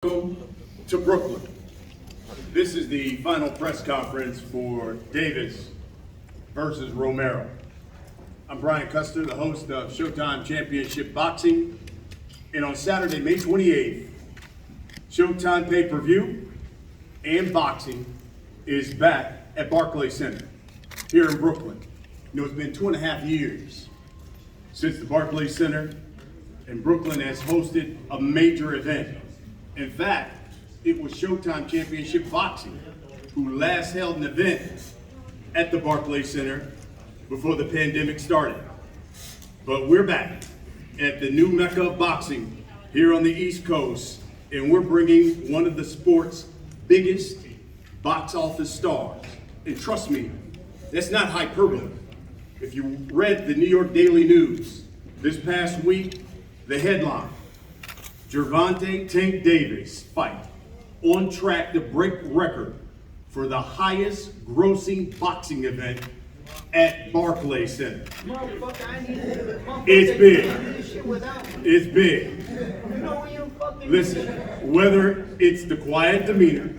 Welcome to Brooklyn. This is the final press conference for Davis versus Romero. I'm Brian Custer, the host of Showtime Championship Boxing. And on Saturday, May 28th, Showtime pay-per-view and boxing is back at Barclays Center here in Brooklyn. You know, it's been 2.5 years since the Barclays Center in Brooklyn has hosted a major event. In fact, it was Showtime Championship Boxing who last held an event at the Barclays Center before the pandemic started. But we're back at the new mecca of boxing here on the East Coast, and we're bringing one of the sport's biggest box office stars. And trust me, that's not hyperbole. If you read the New York Daily News this past week, the headline, Gervonta Tank Davis fight on track to break record for the highest grossing boxing event at Barclays Center. It's big. It's big. Listen, whether it's the quiet demeanor,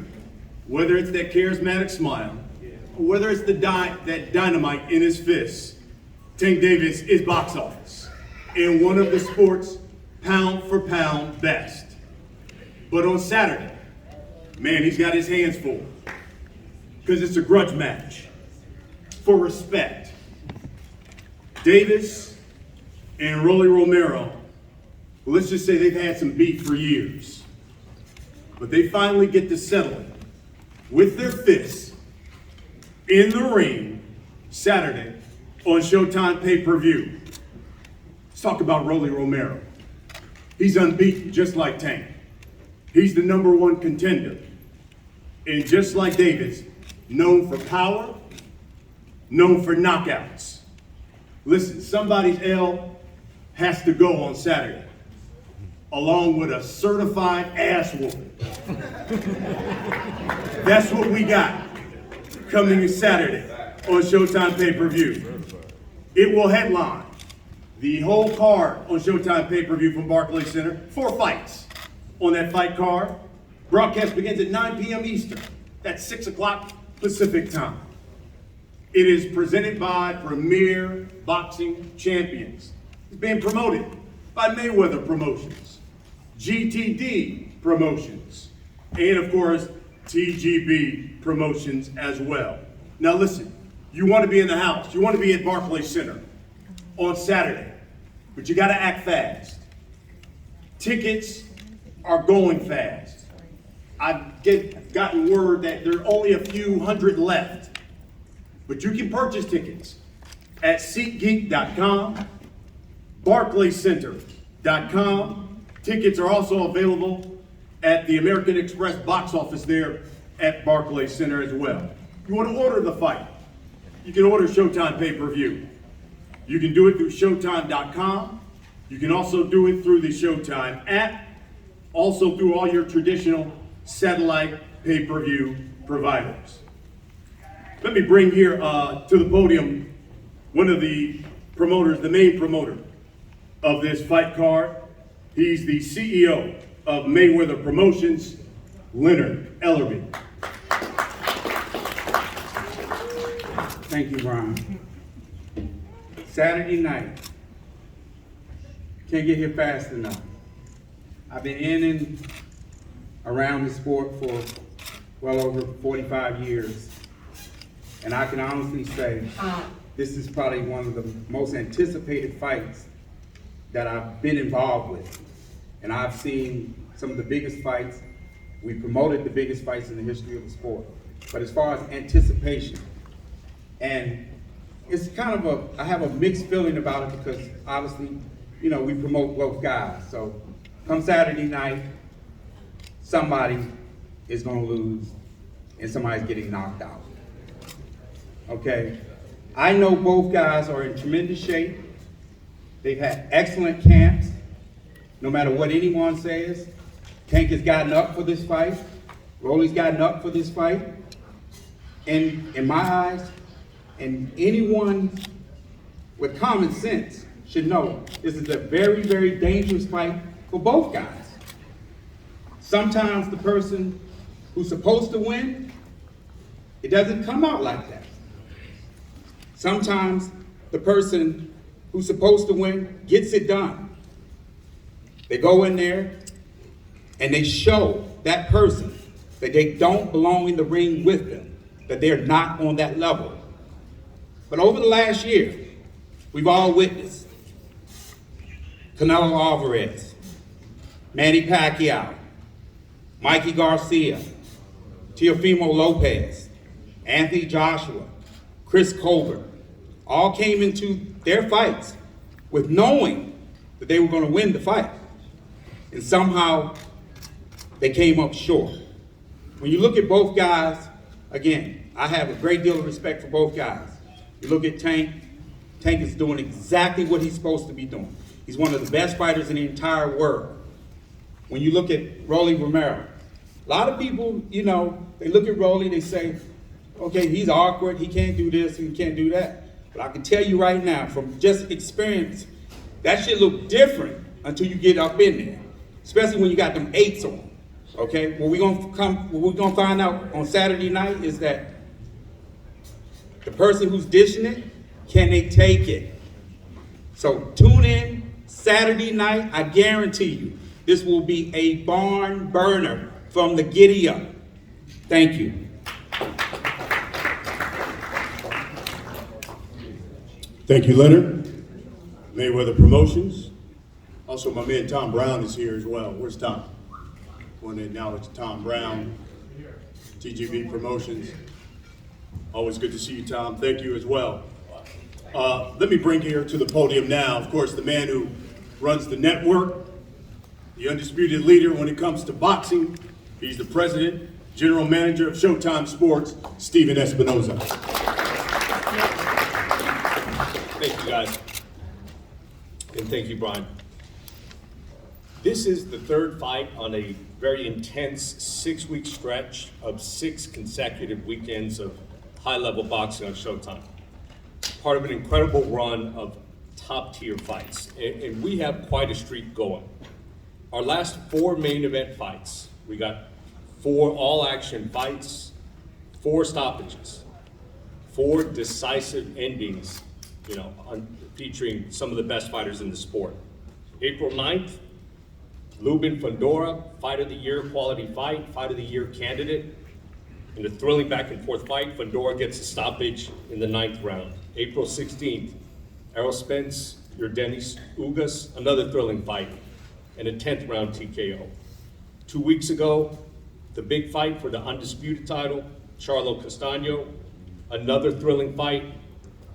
whether it's that charismatic smile, or whether it's that dynamite in his fists, Tank Davis is box office and one of the sport's pound for pound best. But on Saturday, man, he's got his hands full because it's a grudge match for respect. Davis and Romero, well, let's just say they've had some beef for years, but they finally get to settle it with their fists in the ring Saturday on Showtime pay-per-view. Let's talk about Romero. He's unbeaten, just like Tank. He's the #1 contender. And just like Davis, known for power, known for knockouts. Listen, somebody's L has to go on Saturday, along with a certified ass whooping. That's what we got coming Saturday on Showtime pay-per-view. It will headline the whole card on Showtime pay-per-view from Barclays Center. 4 fights on that fight card. Broadcast begins at 9 p.m. Eastern. That's 6 o'clock Pacific time. It is presented by Premier Boxing Champions. It's being promoted by Mayweather Promotions, GTD Promotions, and of course, TGB Promotions as well. Now listen, you want to be in the house. You want to be at Barclays Center on Saturday, but you got to act fast. Tickets are going fast. I've gotten word that there are only a few hundred left, but you can purchase tickets at SeatGeek.com, BarclaysCenter.com. Tickets are also available at the American Express box office there at Barclays Center as well. You want to order the fight, you can order Showtime pay-per-view. You can do it through Showtime.com. You can also do it through the Showtime app, also through all your traditional satellite pay-per-view providers. Let me bring here to the podium one of the promoters, the main promoter of this fight card. He's the CEO of Mayweather Promotions, Leonard Ellerby. Thank you, Brian. Saturday night, can't get here fast enough. I've been in and around the sport for well over 45 years. And I can honestly say, this is probably one of the most anticipated fights that I've been involved with. And I've seen some of the biggest fights. We promoted the biggest fights in the history of the sport. But as far as anticipation, and it's kind of I have a mixed feeling about it because obviously, you know, we promote both guys. So come Saturday night, somebody is gonna lose and somebody's getting knocked out. Okay? I know both guys are in tremendous shape. They've had excellent camps. No matter what anyone says, Tank has gotten up for this fight. Rolly's gotten up for this fight. And in my eyes, and anyone with common sense should know this is a very, very dangerous fight for both guys. Sometimes the person who's supposed to win, it doesn't come out like that. Sometimes the person who's supposed to win gets it done. They go in there and they show that person that they don't belong in the ring with them, that they're not on that level. But over the last year, we've all witnessed Canelo Alvarez, Manny Pacquiao, Mikey Garcia, Teofimo Lopez, Anthony Joshua, Chris Colbert, all came into their fights with knowing that they were going to win the fight. And somehow they came up short. When you look at both guys, again, I have a great deal of respect for both guys. You look at Tank, Tank is doing exactly what he's supposed to be doing. He's one of the best fighters in the entire world. When you look at Rolly Romero, a lot of people, you know, they look at Rolly, they say, okay, he's awkward, he can't do this, he can't do that. But I can tell you right now, from just experience, that shit look different until you get up in there. Especially when you got them 8s on, okay? What we're gonna find out on Saturday night is that the person who's dishing it, can they take it? So tune in Saturday night, I guarantee you, this will be a barn burner from the giddy up. Thank you. Thank you, Leonard. Mayweather Promotions. Also, my man Tom Brown is here as well. Where's Tom? I want to acknowledge Tom Brown, TGV Promotions. Always good to see you, Tom. Thank you as well. Let me bring here to the podium now, of course, the man who runs the network, the undisputed leader when it comes to boxing. He's the president, general manager of Showtime Sports, Steven Espinoza. Thank you, guys. And thank you, Brian. This is the third fight on a very intense 6-week stretch of 6 consecutive weekends of high-level boxing on Showtime. Part of an incredible run of top-tier fights. And we have quite a streak going. Our last 4 main event fights, we got 4 all-action fights, 4 stoppages, 4 decisive endings, you know, featuring some of the best fighters in the sport. April 9th, Lubin Fondora, Fight of the Year quality fight, Fight of the Year candidate. In a thrilling back and forth fight, Fondora gets a stoppage in the 9th round. April 16th, Errol Spence, Yordenis Ugas, another thrilling fight, and a 10th round TKO. 2 weeks ago, the big fight for the undisputed title, Charlo Castaño, another thrilling fight.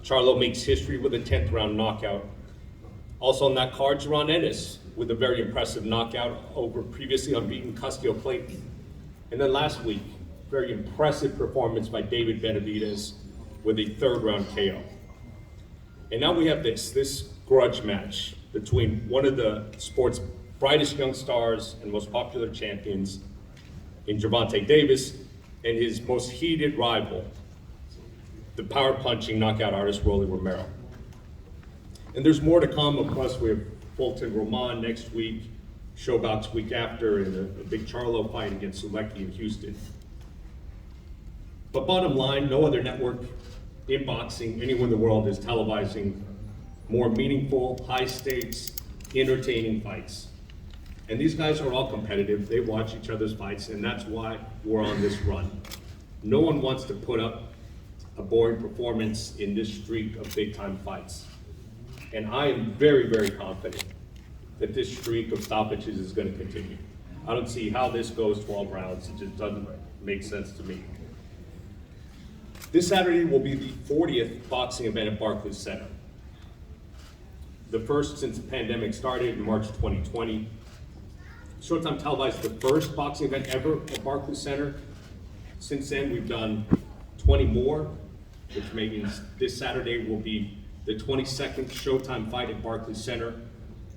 Charlo makes history with a 10th round knockout. Also on that card, Jaron Ennis with a very impressive knockout over previously unbeaten Custio Clayton. And then last week, very impressive performance by David Benavidez with a 3rd round KO. And now we have this grudge match between one of the sport's brightest young stars and most popular champions in Gervonta Davis and his most heated rival, the power punching knockout artist Rolly Romero. And there's more to come. Of course, we have Fulton Roman next week, Showbox week after, and a big Charlo fight against Sulecki in Houston. But bottom line, no other network in boxing anywhere in the world is televising more meaningful, high stakes, entertaining fights. And these guys are all competitive. They watch each other's fights, and that's why we're on this run. No one wants to put up a boring performance in this streak of big-time fights. And I am very, very confident that this streak of stoppages is going to continue. I don't see how this goes 12 rounds. It just doesn't make sense to me. This Saturday will be the 40th boxing event at Barclays Center. The first since the pandemic started in March 2020. Showtime televised the first boxing event ever at Barclays Center. Since then, we've done 20 more, which means this Saturday will be the 22nd Showtime fight at Barclays Center,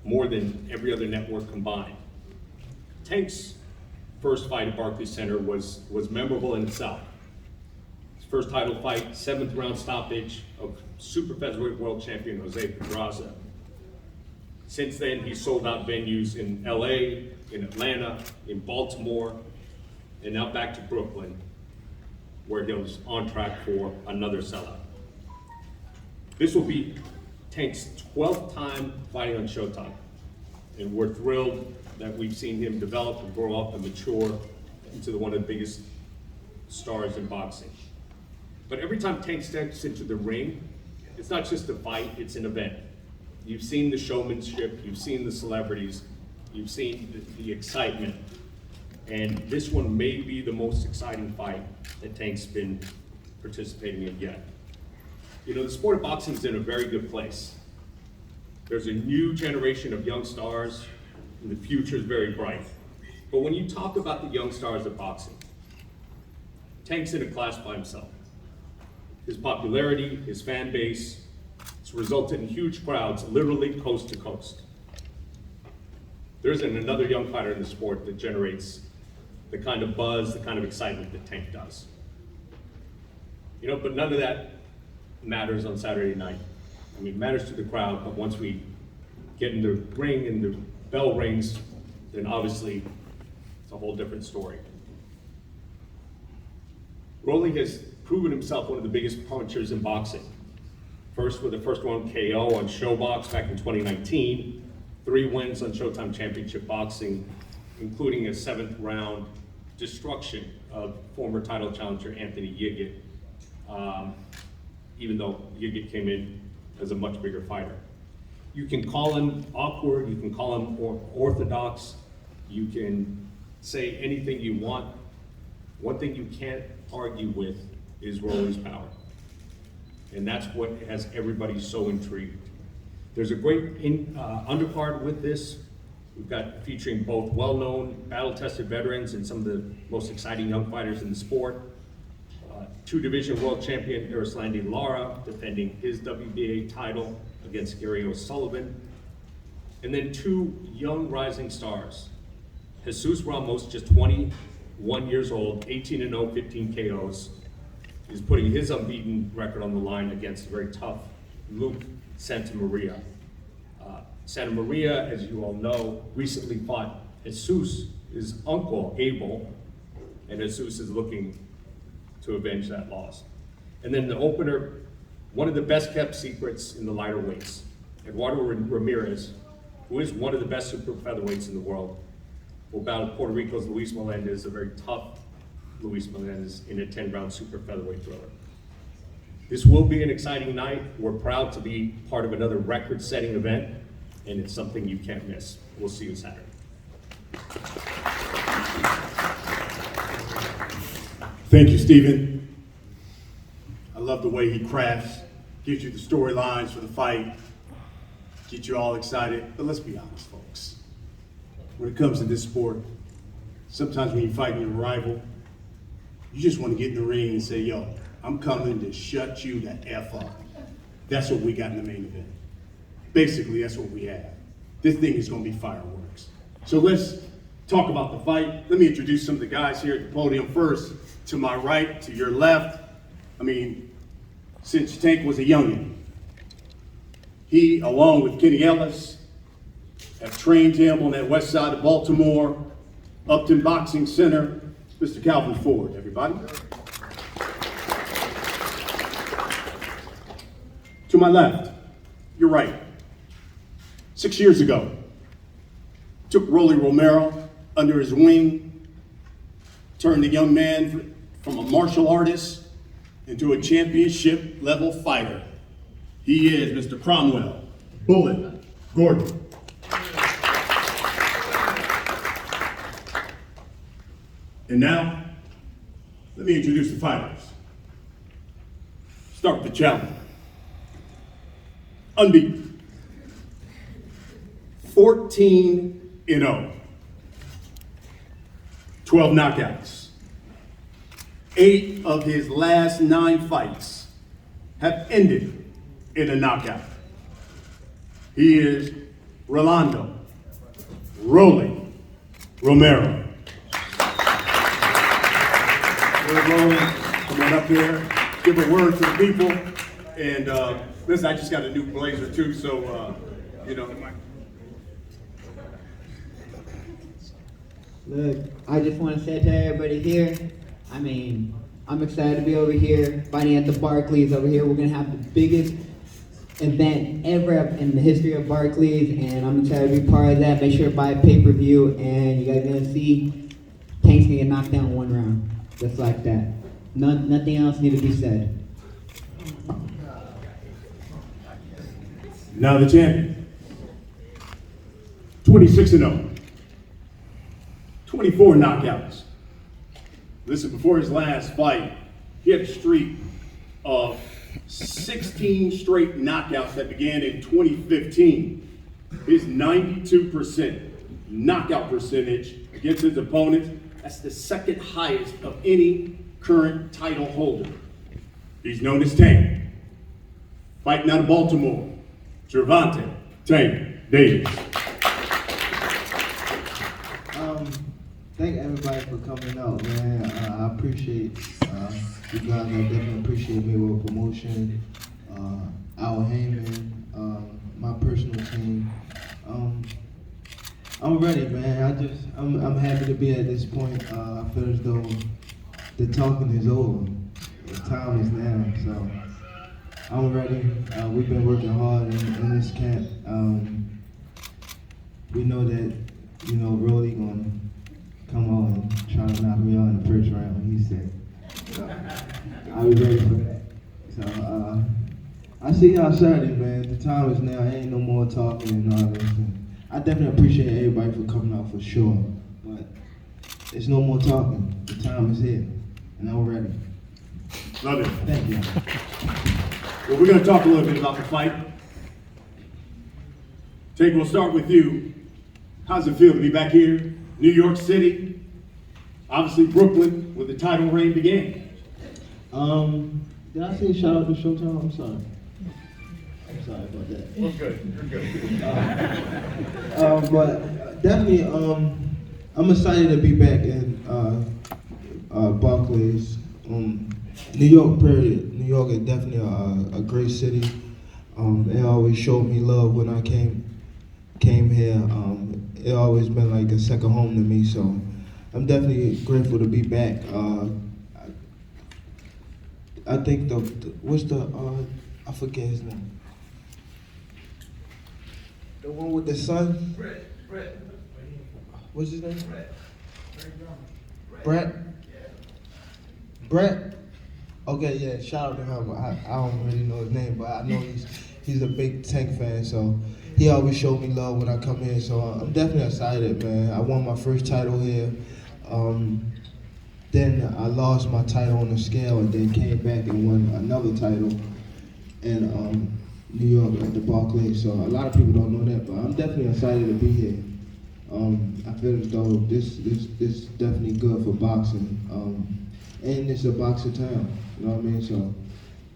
more than every other network combined. Tank's first fight at Barclays Center was memorable in itself. His first title fight, 7th round stoppage of super featherweight world champion Jose Pedraza. Since then, he sold out venues in LA, in Atlanta, in Baltimore, and now back to Brooklyn, where he was on track for another sellout. This will be Tank's 12th time fighting on Showtime, and we're thrilled that we've seen him develop and grow up and mature into one of the biggest stars in boxing. But every time Tank steps into the ring, it's not just a fight, it's an event. You've seen the showmanship, you've seen the celebrities, you've seen the excitement, and this one may be the most exciting fight that Tank's been participating in yet. You know, the sport of boxing is in a very good place. There's a new generation of young stars, and the future is very bright. But when you talk about the young stars of boxing, Tank's in a class by himself. His popularity, his fan base, it's resulted in huge crowds, literally coast to coast. There isn't another young fighter in the sport that generates the kind of buzz, the kind of excitement that Tank does. You know, but none of that matters on Saturday night. I mean, it matters to the crowd, but once we get in the ring and the bell rings, then obviously it's a whole different story. Rolly has proven himself one of the biggest punchers in boxing. First with the first round KO on ShowBox back in 2019, 3 wins on Showtime Championship Boxing, including a 7th round destruction of former title challenger Anthony Yiggett, even though Yiggett came in as a much bigger fighter. You can call him awkward, you can call him orthodox, you can say anything you want. One thing you can't argue with is Rolly's power. And that's what has everybody so intrigued. There's a great undercard with this. We've got featuring both well-known, battle-tested veterans and some of the most exciting young fighters in the sport. 2-division world champion Erislandy Lara defending his WBA title against Gary O'Sullivan. And then 2 young rising stars. Jesus Ramos, just 21 years old, 18-0, 15 KOs, is putting his unbeaten record on the line against a very tough Luke Santamaria. Santamaria, as you all know, recently fought Jesus, his uncle, Abel, and Jesus is looking to avenge that loss. And then the opener, one of the best kept secrets in the lighter weights, Eduardo Ramirez, who is one of the best super featherweights in the world, will battle Puerto Rico's Luis Melendez, a very tough Luis Melendez, in a 10-round super featherweight thriller. This will be an exciting night. We're proud to be part of another record-setting event, and it's something you can't miss. We'll see you Saturday. Thank you, Stephen. I love the way he crafts, gives you the storylines for the fight, get you all excited. But let's be honest, folks. When it comes to this sport, sometimes when you're fighting your rival, you just want to get in the ring and say, yo, I'm coming to shut you the F up. That's what we got in the main event. Basically, that's what we have. This thing is going to be fireworks. So let's talk about the fight. Let me introduce some of the guys here at the podium first. To my right, to your left. I mean, since Tank was a youngin', he, along with Kenny Ellis, have trained him on that west side of Baltimore, Upton Boxing Center. Mr. Calvin Ford, everybody. To my left, you're right. 6 years ago, took Rolly Romero under his wing, turned the young man from a martial artist into a championship level fighter. He is Mr. Cromwell Bullet Gordon. And now, let me introduce the fighters. Start with the challenger. Unbeaten. 14-0. 12 knockouts. 8 of his last 9 fights have ended in a knockout. He is Rolando Rolly Romero. Rolling, come on up here, give a word to the people. And listen, I just got a new blazer too, so, you know. Look, I just want to say to everybody here, I mean, I'm excited to be over here, fighting at the Barclays over here. We're going to have the biggest event ever in the history of Barclays, and I'm excited to be part of that. Make sure to buy a pay-per-view, and you guys are going to see Tank's going to get knocked down in 1 round, just like that. Nothing else need to be said. Now the champion, 26-0, 24 knockouts. Listen, before his last fight, he had a streak of 16 straight knockouts that began in 2015. His 92% knockout percentage against his opponents, that's the second highest of any current title holder. He's known as Tank. Fighting out of Baltimore, Gervonta Tank Davis. Thank everybody for coming out, man. I appreciate you guys. I definitely appreciate Mayweather Promotion, Al Heyman, my personal team. I'm ready, man. I'm happy to be at this point. I feel as though the talking is over. The time is now, so I'm ready. We've been working hard in this camp. We know that, Rolly gonna come on and try to knock me out in the first round, he said. So, I was ready for that. So, I see y'all Saturday, man. The time is now. Ain't no more talking and all this. And I definitely appreciate everybody for coming out for sure. But it's no more talking. The time is here. And I'm ready. Love it. Thank you. Well, we're going to talk a little bit about the fight. Tank, we'll start with you. How's it feel to be back here? New York City, obviously Brooklyn, where the title reign began. Did I say shout out to Showtime? I'm sorry. I'm sorry about that. We're good. You're good. But definitely, I'm excited to be back in Barclays. New York, period. New York is definitely a great city. They always showed me love when I came here. It always been like a second home to me, so I'm definitely grateful to be back. I think I forget his name. The one with the son? Brett. What's his name? Brett? Brett? Okay, yeah, shout out to him. I don't really know his name, but I know he's a big Tank fan, so he always showed me love when I come here, so I'm definitely excited, man. I won my first title here. Then I lost my title on the scale and then came back and won another title in New York at the Barclays. So a lot of people don't know that, but I'm definitely excited to be here. I feel as though this is definitely good for boxing. And it's a boxing town, you know what I mean? So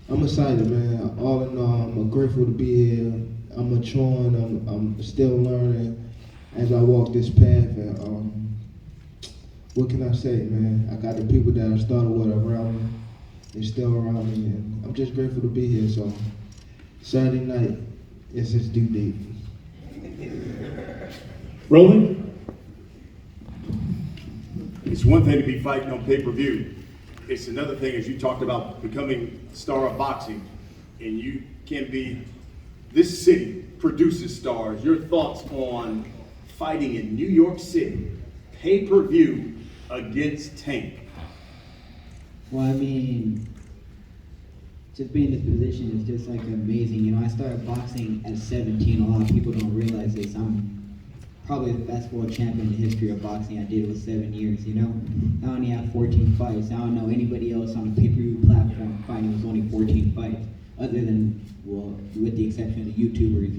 I'm excited, man. All in all, I'm grateful to be here. I'm maturing, I'm still learning as I walk this path, and what can I say, man? I got the people that I started with around me, they're still around me, and I'm just grateful to be here. So Saturday night is his due date. Rolando, it's one thing to be fighting on pay-per-view. It's another thing, as you talked about becoming a star of boxing, and you can be. This city produces stars. Your thoughts on fighting in New York City, pay-per-view against Tank? Well, I mean, just being in this position is just like amazing. I started boxing at 17. A lot of people don't realize this. I'm probably the best world champion in the history of boxing. I did it with 7 years, I only have 14 fights. I don't know anybody else on a pay-per-view platform fighting with only 14 fights, other than, well, with the exception of the YouTubers,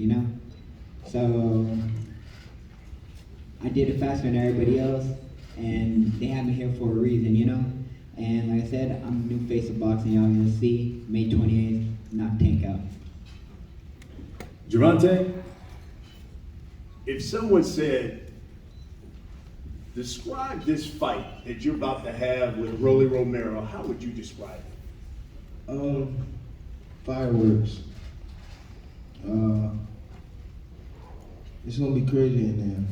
So I did it faster than everybody else, and they have me here for a reason, And like I said, I'm the new face of boxing. Y'all gonna see May 28th, knock Tank out. Gervonta, if someone said, describe this fight that you're about to have with Romero, how would you describe it? Fireworks. It's gonna be crazy in there.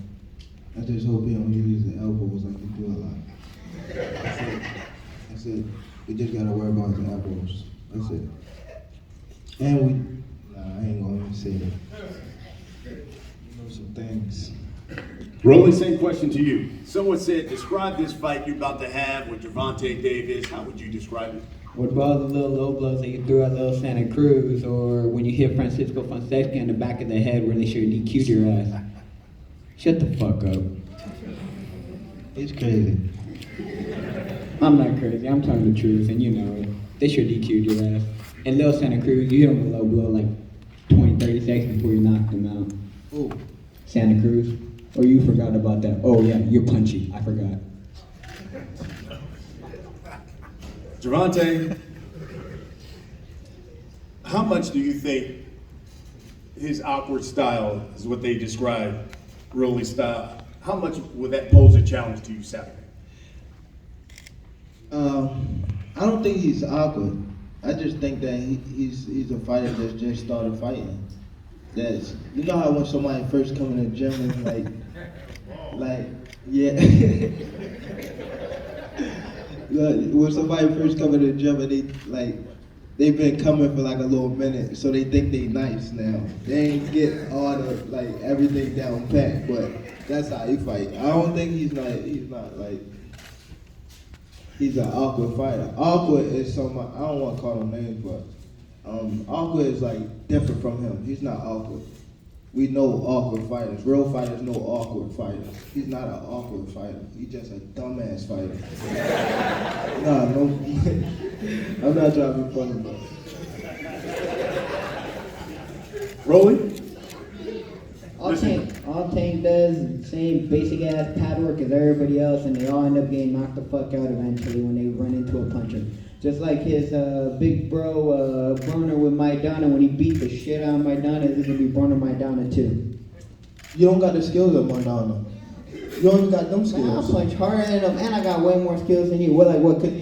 I just hope he don't use the elbows like he do a lot. That's it. We just gotta worry about the elbows. That's it. And I ain't gonna even say that. You know some things. Rolly, same question to you. Someone said, describe this fight you're about to have with Gervonta Davis. How would you describe it? What about the little low blows that you threw at little Santa Cruz, or when you hit Francisco Fonseca in the back of the head where they should have DQ'd your ass? Shut the fuck up. It's crazy. I'm not crazy. I'm telling the truth, and you know it. They should have DQ'd your ass. And little Santa Cruz, you hit him with a low blow like 20, 30 seconds before you knocked him out. Ooh. Santa Cruz? Or you forgot about that? Oh yeah, you're punchy. I forgot. Gervonta, how much do you think his awkward style is what they describe, Rolly style? How much would that pose a challenge to you Saturday? I don't think he's awkward. I just think that he's a fighter that just started fighting. That's, you know how when somebody first come in the gym and like yeah. When somebody first come in the gym and they've been coming for like a little minute, so they think they nice now. They ain't get all the everything down pat, but that's how he fight. I don't think he's not like he's an awkward fighter. Awkward is somebody, I don't want to call him names, but awkward is like different from him. He's not awkward. We know awkward fighters. Real fighters know awkward fighters. He's not an awkward fighter. He's just a dumbass fighter. No, I'm not trying to be funny, but. Rolly? All Tank does is the same basic ass pad work as everybody else, and they all end up getting knocked the fuck out eventually when they run into a puncher. Just like his big bro Broner with Maidana, when he beat the shit out of Maidana, this is gonna be Broner Maidana too. You don't got the skills of Maidana. You don't even got them Man, I skills. punch harder than him, and I got way more skills than you. What, like what? Cause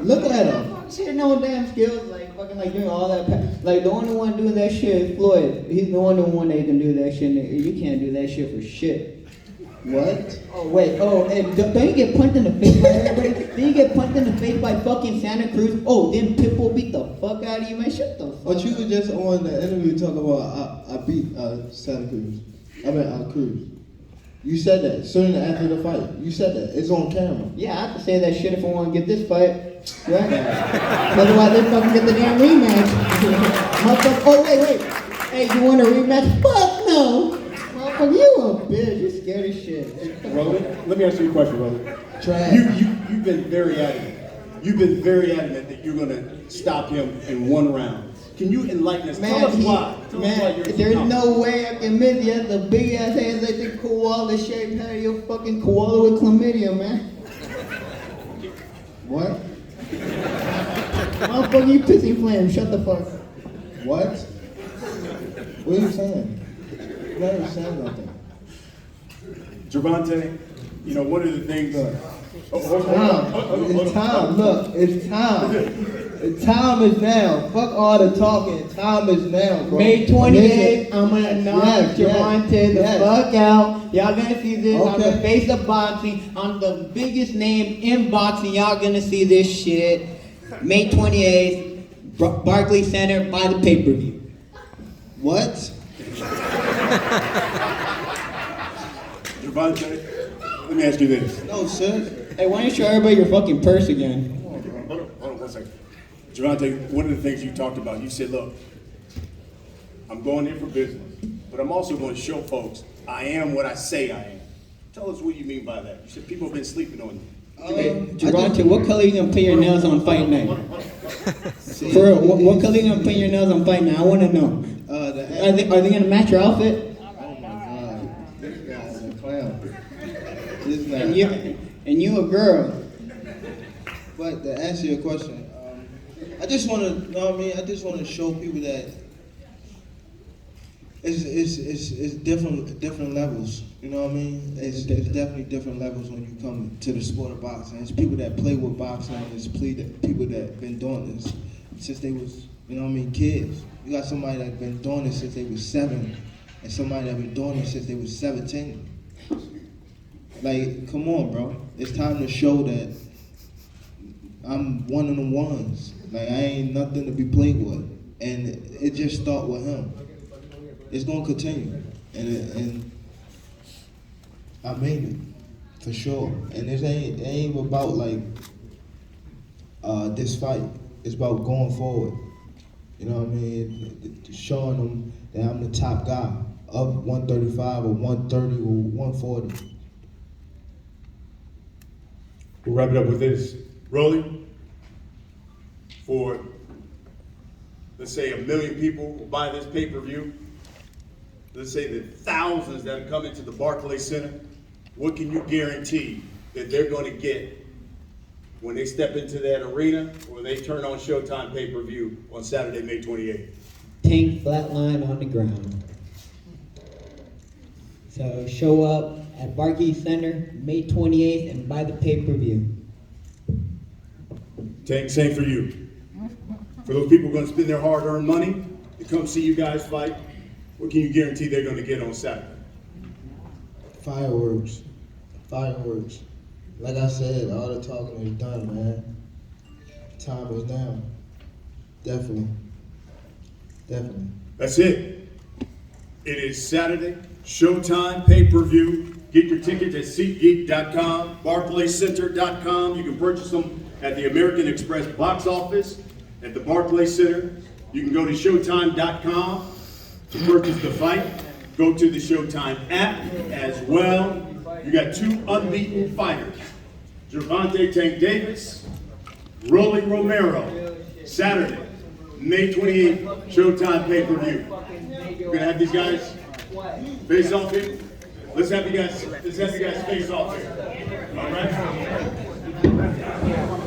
look at him. Shit, no damn skills. Like fucking like doing all that. Like the only one doing that shit is Floyd. He's the only one that can do that shit. You can't do that shit for shit. What? Oh wait, and don't you get punched in the face by everybody? Then you get punched in the face by fucking Santa Cruz. Oh, then Pitbull beat the fuck out of you, man. Shut the fuck But you were just on the interview talking about I beat Santa Cruz. Cruz. You said that soon after the fight. You said that. It's on camera. Yeah, I have to say that shit if I want to get this fight. Right? Otherwise, they fucking get the damn rematch. Motherfucker, oh, wait. Hey, you want a rematch? Fuck no. Motherfucker, you a bitch. You're scared as shit. Rolly, let me ask you a question, Rolly. Trash. You've been very adamant. You've been very adamant that you're going to stop him in one round. Can you enlighten us? Tell us why. Tell us why you're There's no way I can miss you. The big ass hands like the koala shaped head of your fucking koala with chlamydia, man. What? Motherfucker, you pissy flame. Shut the fuck. What? What are you saying? You're not even saying nothing. Gervonta, you know, one of the things. It's time. Look, it's time. The time is now. Fuck all the talking. Time is now, bro. May 28th, I'm gonna knock Yes, Gervonta the fuck out. Y'all gonna see this on the Okay. face of boxing, on the biggest name in boxing. Y'all gonna see this shit. May 28th, Barclays Center, buy the pay-per-view. What? Gervonta, let me ask you this. No, sir. Hey, why don't you show everybody your fucking purse again? Hold on 1 second. Gervonta, one of the things you talked about, you said, look, I'm going in for business, but I'm also going to show folks I am what I say I am. Tell us what you mean by that. You said people have been sleeping on you. Hey, Gervonta, what color you gonna paint your nails on fight night? For real, what color you gonna paint your nails on fight night? I wanna know. Are they gonna match your outfit? Oh my God. This guy's a clown. This guy. And you a girl. But to answer your question, I just want to, you know what I mean? I just want to show people that it's different levels. You know what I mean? It's definitely different levels when you come to the sport of boxing. It's people that play with boxing. It's people that been doing this since they was, you know what I mean, kids. You got somebody that's been doing this since they was 7. and somebody that been doing it since they was 17. Like, come on, bro. It's time to show that I'm one of them ones. Like, I ain't nothing to be played with. And it just start with him. It's gonna continue. And I mean it, for sure. And it ain't about like this fight. It's about going forward. You know what I mean? Showing them that I'm the top guy of 135 or 130 or 140. We'll wrap it up with this. Rolly, for, let's say 1 million people will buy this pay-per-view. Let's say the thousands that are coming to the Barclays Center. What can you guarantee that they're going to get when they step into that arena or they turn on Showtime pay-per-view on Saturday, May 28th? Tank flatline on the ground. So show up at Barclays Center May 28th and buy the pay-per-view. Tank, same for you. For those people who are going to spend their hard-earned money to come see you guys fight, what can you guarantee they're going to get on Saturday? Fireworks. Fireworks. Like I said, all the talking is done, man. Time is now. Definitely. Definitely. That's it. It is Saturday, Showtime pay-per-view. Get your tickets at SeatGeek.com, BarclaysCenter.com. You can purchase them at the American Express box office at the Barclays Center. You can go to Showtime.com to purchase the fight. Go to the Showtime app as well. You got two unbeaten fighters, Gervonta Tank Davis, Rolly Romero. Saturday, May 28th, Showtime pay-per-view. We're gonna have these guys face off here. Let's have you guys face off here. All right.